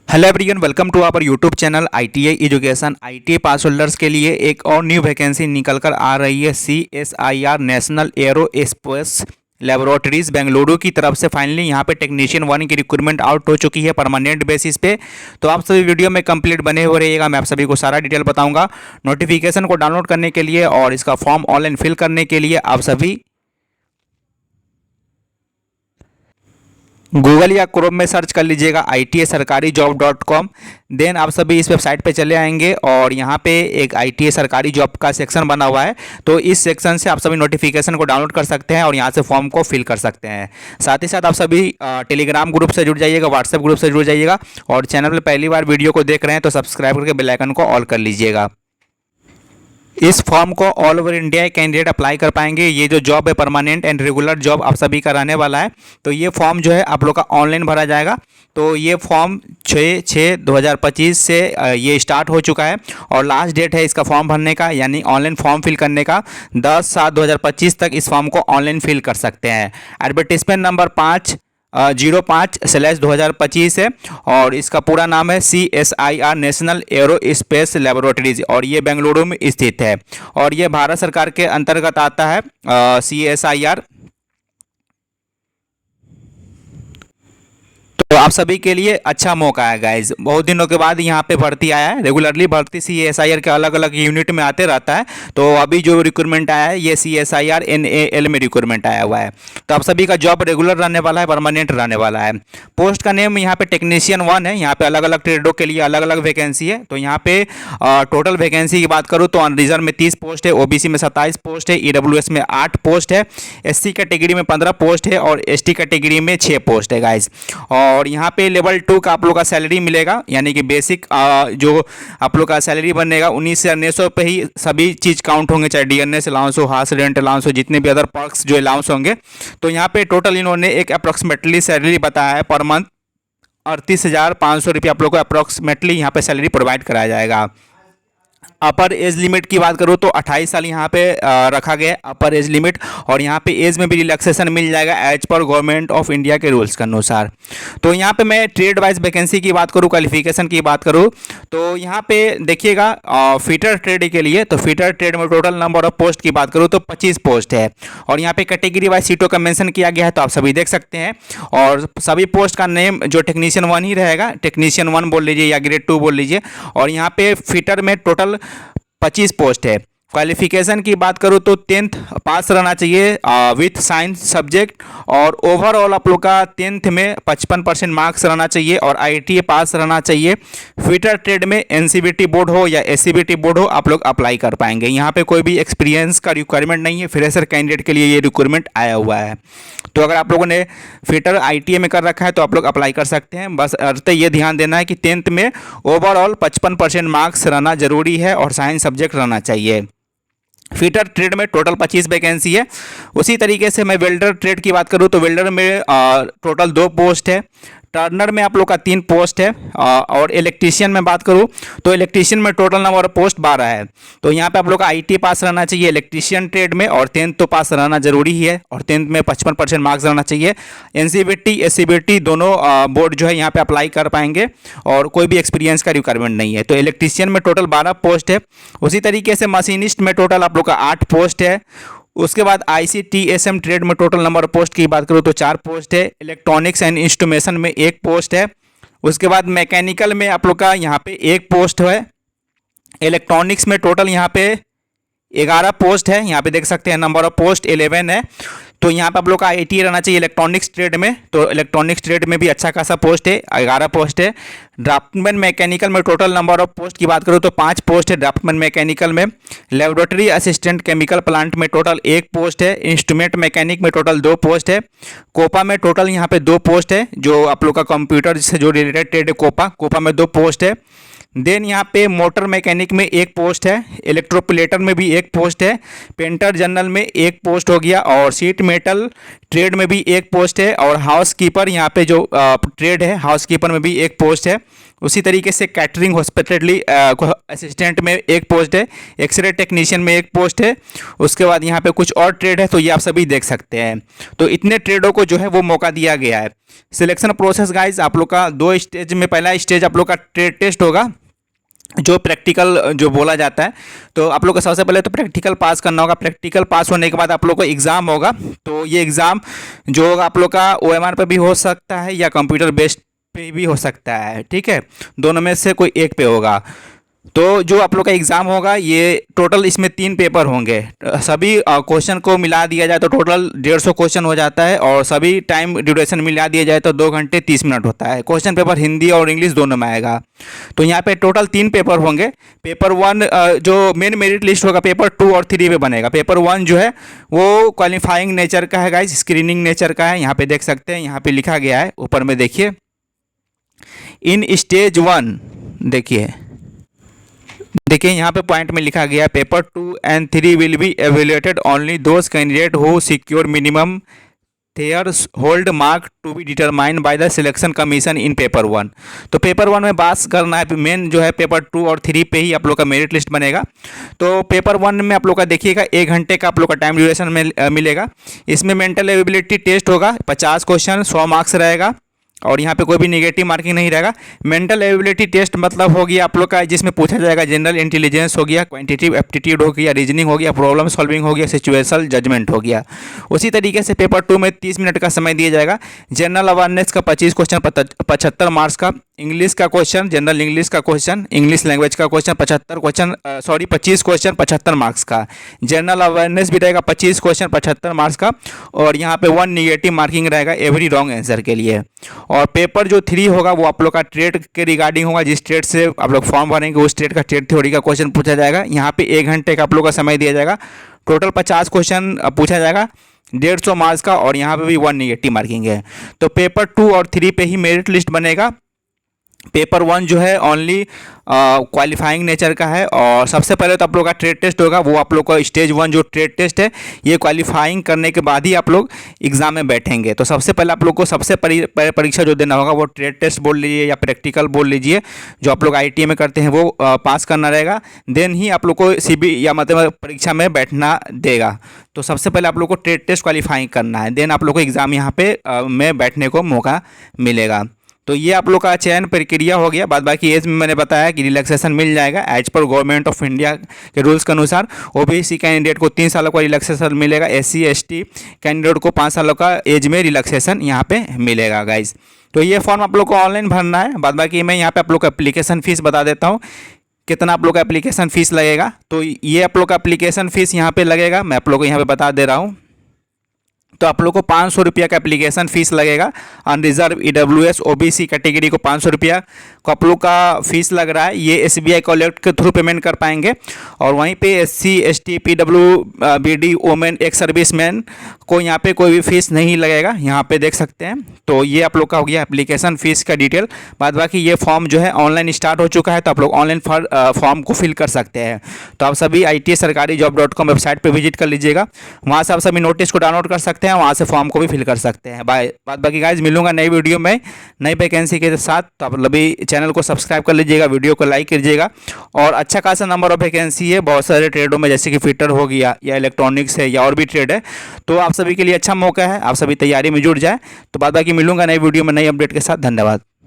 Hello everyone, welcome to our YouTube channel ITI education. ITI pass holders के लिए एक और न्यू वैकेंसी निकल कर आ रही है। CSIR national aerospace laboratories Bengaluru की तरफ से फाइनली यहाँ पे टेक्नीशियन 1 की रिक्रूटमेंट आउट हो चुकी है परमानेंट बेसिस पे। तो आप सभी वीडियो में कंप्लीट बने हो रहिएगा, मैं आप सभी को सारा डिटेल बताऊंगा। नोटिफिकेशन को डाउनलोड करने के लिए और इसका फॉर्म ऑनलाइन फिल करने के लिए आप सभी गूगल या क्रोम में सर्च कर लीजिएगा ITI-sarkari-job.com। देन आप सभी इस वेबसाइट पे चले आएंगे और यहाँ पे एक ITI सरकारी जॉब का सेक्शन बना हुआ है। तो इस सेक्शन से आप सभी नोटिफिकेशन को डाउनलोड कर सकते हैं और यहाँ से फॉर्म को फिल कर सकते हैं। साथ ही साथ आप सभी टेलीग्राम ग्रुप से जुड़ जाइएगा, व्हाट्सएप ग्रुप से जुड़ जाइएगा और चैनल पर पहली बार वीडियो को देख रहे हैं तो सब्सक्राइब करके बेल आइकन को ऑल कर लीजिएगा। इस फॉर्म को all over India candidate apply कर पाएंगे। ये जो जॉब है परमानेंट एंड रेगुलर जॉब आप सभी का रहने वाला है। तो ये फॉर्म जो है आप लोग का ऑनलाइन भरा जाएगा। तो ये फॉर्म 6/6/2025 से ये स्टार्ट हो चुका है और लास्ट डेट है इसका फॉर्म भरने का, यानी ऑनलाइन फॉर्म फिल करने का 10/7/2025 तक इस फॉर्म को ऑनलाइन फिल कर सकते हैं। एडवर्टीजमेंट नंबर 05/2025 है और इसका पूरा नाम है CSIR नेशनल एरोस्पेस लेबोरेटरीज और ये बेंगलुरु में स्थित है और ये भारत सरकार के अंतर्गत आता है। CSIR तो आप सभी के लिए अच्छा मौका है गाइज। बहुत दिनों के बाद यहाँ पे भर्ती आया है। रेगुलरली भर्ती CSIR के अलग अलग यूनिट में आते रहता है। तो अभी जो रिक्रूटमेंट आया है ये CSIR NAL में रिक्रूटमेंट आया हुआ है। तो आप सभी का जॉब रेगुलर रहने वाला है, परमानेंट रहने वाला है। पोस्ट का नेम यहाँ पे टेक्नीशियन 1 है। यहाँ पे अलग अलग ट्रेडों के लिए अलग अलग वैकेंसी है। तो यहाँ पे टोटल वैकेंसी की बात करूँ तो अनरिजर्व में 30 पोस्ट है, OBC में 27 पोस्ट है, EWS में 8 पोस्ट है, SC कैटेगरी में 15 पोस्ट है और ST कैटेगरी में 6 पोस्ट है गाइज। और यहाँ पे लेवल 2 का आप लोग का सैलरी मिलेगा, यानी कि बेसिक जो आप लोग का सैलरी बनेगा 19 से 1900 पे ही सभी चीज़ काउंट होंगे, चाहे DNS अलाउंस हो, हाउस रेंट अलाउंस हो, जितने भी अदर पर्क्स जो अलाउंस होंगे। तो यहाँ पे टोटल इन्होंने एक अप्रॉक्सीमेटली सैलरी बताया है पर मंथ 38,500 रुपये आप लोग को अप्रॉक्सीमेटली यहाँ पे सैलरी प्रोवाइड कराया जाएगा। अपर एज लिमिट की बात करूँ तो 28 साल यहाँ पे रखा गया है अपर एज लिमिट और यहाँ पे एज में भी रिलैक्सेशन मिल जाएगा एज पर गवर्नमेंट ऑफ इंडिया के रूल्स के अनुसार। तो यहाँ पे मैं ट्रेड वाइज वैकेंसी की बात करूँ, क्वालिफिकेशन की बात करूँ तो यहाँ पे देखिएगा फीटर ट्रेड के लिए, तो फीटर ट्रेड में टोटल नंबर ऑफ पोस्ट की बात करूँ तो 25 पोस्ट है और यहाँ पे कैटेगरी वाइज सीटों का मेंशन किया गया है, तो आप सभी देख सकते हैं। और सभी पोस्ट का नेम जो टेक्नीशियन 1 ही रहेगा, टेक्नीशियन 1 बोल लीजिए या ग्रेड 2 बोल लीजिए। और यहाँ पे फीटर में टोटल 25 पोस्ट है। क्वालिफिकेशन की बात करूँ तो 10th पास रहना चाहिए विथ साइंस सब्जेक्ट और ओवरऑल आप लोग का 10th में 55% मार्क्स रहना चाहिए और ITA पास रहना चाहिए। फिटर ट्रेड में NCBT बोर्ड हो या SCBT बोर्ड हो आप लोग अप्लाई कर पाएंगे। यहाँ पे कोई भी एक्सपीरियंस का रिक्वायरमेंट नहीं है, फ्रेशर कैंडिडेट के लिए ये रिक्वायरमेंट आया हुआ है। तो अगर आप लोगों ने फिटर ITA में कर रखा है तो आप लोग अप्लाई कर सकते हैं। बस अर्थ ये ध्यान देना है कि 10th में ओवरऑल 55% मार्क्स रहना जरूरी है और साइंस सब्जेक्ट रहना चाहिए। फीटर ट्रेड में टोटल 25 वैकेंसी है। उसी तरीके से मैं वेल्डर ट्रेड की बात करूँ तो वेल्डर में टोटल 2 पोस्ट है। टर्नर में आप लोग का 3 पोस्ट है और इलेक्ट्रीशियन में बात करूँ तो इलेक्ट्रीशियन में टोटल नंबर पोस्ट 12 है। तो यहाँ पे आप लोग का ITA पास रहना चाहिए इलेक्ट्रीशियन ट्रेड में और 10th तो पास रहना जरूरी ही है और 10th में 55% मार्क्स रहना चाहिए। NCBT SCBT दोनों बोर्ड जो है यहाँ पे अप्लाई कर पाएंगे और कोई भी एक्सपीरियंस का रिक्वायरमेंट नहीं है। तो इलेक्ट्रीशियन में टोटल 12 पोस्ट है। उसी तरीके से मशीनिस्ट में टोटल आप लोग का 8 पोस्ट है। उसके बाद ICTSM ट्रेड में टोटल नंबर पोस्ट की बात करूँ तो 4 पोस्ट है। इलेक्ट्रॉनिक्स एंड इंस्ट्रूमेशन में 1 पोस्ट है। उसके बाद मैकेनिकल में आप लोग का यहाँ पे 1 पोस्ट है। इलेक्ट्रॉनिक्स में टोटल यहाँ पे 11 पोस्ट है। यहाँ पे देख सकते हैं नंबर ऑफ पोस्ट 11 है। तो यहाँ पे आप लोग का ITA रहना चाहिए इलेक्ट्रॉनिक्स ट्रेड में, तो इलेक्ट्रॉनिक्स ट्रेड में भी अच्छा खासा पोस्ट है, 11 पोस्ट है। ड्राफ्टमैन मैकेनिकल में टोटल नंबर ऑफ पोस्ट की बात करूँ तो 5 पोस्ट है ड्राफ्टमैन मैकेनिकल में। लेबोरेटरी असिस्टेंट केमिकल प्लांट में टोटल 1 पोस्ट है। इंस्ट्रूमेंट मैकेनिक में टोटल 2 पोस्ट है। कोपा में टोटल यहाँ पे 2 पोस्ट है, जो आप लोग का कंप्यूटर से जो रिलेटेड ट्रेड है कोपा में 2 पोस्ट है। देन यहाँ पे मोटर मैकेनिक में 1 पोस्ट है। इलेक्ट्रोप्लेटर में भी 1 पोस्ट है। पेंटर जनरल में 1 पोस्ट हो गया और सीट मेटल ट्रेड में भी 1 पोस्ट है और हाउस कीपर यहाँ पे जो ट्रेड है हाउस कीपर में भी 1 पोस्ट है। उसी तरीके से कैटरिंग हॉस्पिटलिटी असिस्टेंट में एक पोस्ट है, एक्सरे टेक्नीशियन में एक पोस्ट है, उसके बाद यहाँ पे कुछ और ट्रेड है, तो ये आप सभी देख सकते हैं। तो इतने ट्रेडों को जो है वो मौका दिया गया है। सिलेक्शन प्रोसेस गाइज आप लोग का 2 स्टेज में, पहला स्टेज आप लोग का ट्रेड टेस्ट होगा, जो प्रैक्टिकल जो बोला जाता है। तो आप लोग को सबसे पहले तो प्रैक्टिकल पास करना होगा। प्रैक्टिकल पास होने के बाद आप लोग को एग्ज़ाम होगा। तो ये एग्ज़ाम जो होगा आप लोग का OMR पे भी हो सकता है या कंप्यूटर बेस्ड पे भी हो सकता है, ठीक है, दोनों में से कोई एक पे होगा। तो जो आप लोग का एग्ज़ाम होगा, ये टोटल इसमें 3 पेपर होंगे। सभी क्वेश्चन को मिला दिया जाए तो टोटल 150 क्वेश्चन हो जाता है, और सभी टाइम ड्यूरेशन मिला दिया जाए तो 2 घंटे 30 मिनट होता है। क्वेश्चन पेपर हिंदी और इंग्लिश दोनों में आएगा। तो यहाँ पे टोटल 3 पेपर होंगे। पेपर 1 जो मेन मेरिट लिस्ट होगा पेपर 2 और 3 पे बनेगा। पेपर 1 जो है वो क्वालिफाइंग नेचर का है गाइस, स्क्रीनिंग नेचर का है। यहाँ पे देख सकते हैं, यहाँ पे लिखा गया है ऊपर में, देखिए इन स्टेज 1, देखिए यहाँ पे पॉइंट में लिखा गया paper 2 and 3 will be evaluated only those candidate who secure minimum threshold mark to be determined by the selection commission in paper 1। तो पेपर 1 में बात करना है, मेन जो है पेपर 2 और 3 पे ही आप लोग का मेरिट लिस्ट बनेगा। तो पेपर 1 में आप लोग का देखिएगा 1 घंटे का आप लोग का टाइम ड्यूरेशन में मिलेगा। इसमें मेंटल एबिलिटी टेस्ट होगा, 50 क्वेश्चन, 100 मार्क्स रहेगा, और यहाँ पे कोई भी नेगेटिव मार्किंग नहीं रहेगा। मेंटल एबिलिटी टेस्ट मतलब हो गया आप लोग का, जिसमें पूछा जाएगा जनरल इंटेलिजेंस हो गया, क्वांटिटेटिव एप्टीट्यूड हो गया, रीजनिंग हो गया, प्रॉब्लम सॉल्विंग हो गया, सिचुएशनल जजमेंट हो गया। उसी तरीके से पेपर 2 में 30 मिनट का समय दिया जाएगा। जनरल अवेयरनेस का 25 क्वेश्चन 75 मार्क्स का, इंग्लिश का क्वेश्चन, जनरल इंग्लिश का क्वेश्चन, इंग्लिश लैंग्वेज का क्वेश्चन 25 क्वेश्चन 75 मार्क्स का। जनरल अवेयरनेस भी रहेगा 25 क्वेश्चन 75 मार्क्स का, और यहाँ पे 1 निगेटिव मार्किंग रहेगा एवरी रॉन्ग आंसर के लिए। और पेपर जो 3 होगा वो आप लोग का ट्रेड के रिगार्डिंग होगा। जिस ट्रेड से आप लोग फॉर्म भरेंगे उस ट्रेड का ट्रेड थ्योरी का क्वेश्चन पूछा जाएगा। यहाँ पे 1 घंटे का आप लोग का समय दिया जाएगा। टोटल 50 क्वेश्चन पूछा जाएगा, 150 मार्क्स का, और यहाँ पे भी 1 निगेटिव मार्किंग है। तो पेपर 2 और 3 पे ही मेरिट लिस्ट बनेगा। पेपर 1 जो है ओनली क्वालिफाइंग नेचर का है, और सबसे पहले तो आप लोग का ट्रेड टेस्ट होगा। वो आप लोग का स्टेज 1 जो ट्रेड टेस्ट है, ये क्वालिफाइंग करने के बाद ही आप लोग एग्ज़ाम में बैठेंगे। तो सबसे पहले आप लोग को सबसे परीक्षा जो देना होगा वो ट्रेड टेस्ट बोल लीजिए या प्रैक्टिकल बोल लीजिए, जो आप लोग IIT में करते हैं वो पास करना रहेगा। देन ही आप लोग को CB या मतलब परीक्षा में बैठना देगा। तो सबसे पहले आप लोग को ट्रेड टेस्ट क्वालिफाइंग करना है, देन आप लोग को एग्ज़ाम यहाँ पे में बैठने को मौका मिलेगा। तो ये आप लोग का चयन प्रक्रिया हो गया। बाद बाकी एज में मैंने बताया कि रिलैक्सेशन मिल जाएगा एज पर गवर्नमेंट ऑफ इंडिया के रूल्स के अनुसार। OBC कैंडिडेट को 3 सालों का रिलैक्सेशन मिलेगा, SC ST कैंडिडेट को 5 सालों का एज में रिलैक्सेशन यहाँ पे मिलेगा गाइज। तो ये फॉर्म आप लोग को ऑनलाइन भरना है। बाद बाकी मैं यहाँ पे आप लोग को एप्लीकेशन फ़ीस बता देता हूँ, कितना आप लोग का एप्लीकेशन फ़ीस लगेगा। तो ये आप लोग का एप्लीकेशन फ़ीस यहाँ पर लगेगा, मैं आप लोग को यहाँ पर बता दे रहा हूँ। तो आप लोग को 500 रुपया का एप्लीकेशन फ़ीस लगेगा। अनरिजर्व EWS OBC कैटेगरी को 500 रुपया को आप लोग का फ़ीस लग रहा है। ये SBI कॉलेक्ट के थ्रू पेमेंट कर पाएंगे। और वहीं पे SC ST PWBD women ex serviceman को यहाँ पे कोई भी फ़ीस नहीं लगेगा, यहाँ पे देख सकते हैं। तो ये आप लोग का हो गया एप्लीकेशन फ़ीस का डिटेल। बाद बाकी ये फॉर्म जो है ऑनलाइन स्टार्ट हो चुका है, तो आप लोग ऑनलाइन फॉर्म को फिल कर सकते हैं। तो आप सभी ITSarkarijob.com वेबसाइट पर विजिट कर लीजिएगा, वहाँ से आप सभी नोटिस को डाउनलोड कर सकते हैं, वहाँ से फॉर्म को भी फिल कर सकते हैं। बाद बाकी गाइज मिलूंगा नई वीडियो में नई वैकेंसी के साथ। तो आप अभी चैनल को सब्सक्राइब कर लीजिएगा, वीडियो को लाइक कीजिएगा। और अच्छा खासा नंबर ऑफ वैकेंसी है बहुत सारे ट्रेडों में, जैसे कि फिटर हो गया या इलेक्ट्रॉनिक्स है या और भी ट्रेड है। तो आप सभी के लिए अच्छा मौका है, आप सभी तैयारी में जुट जाए। तो बाद बाकी मिलूंगा नई वीडियो में नई अपडेट के साथ। धन्यवाद।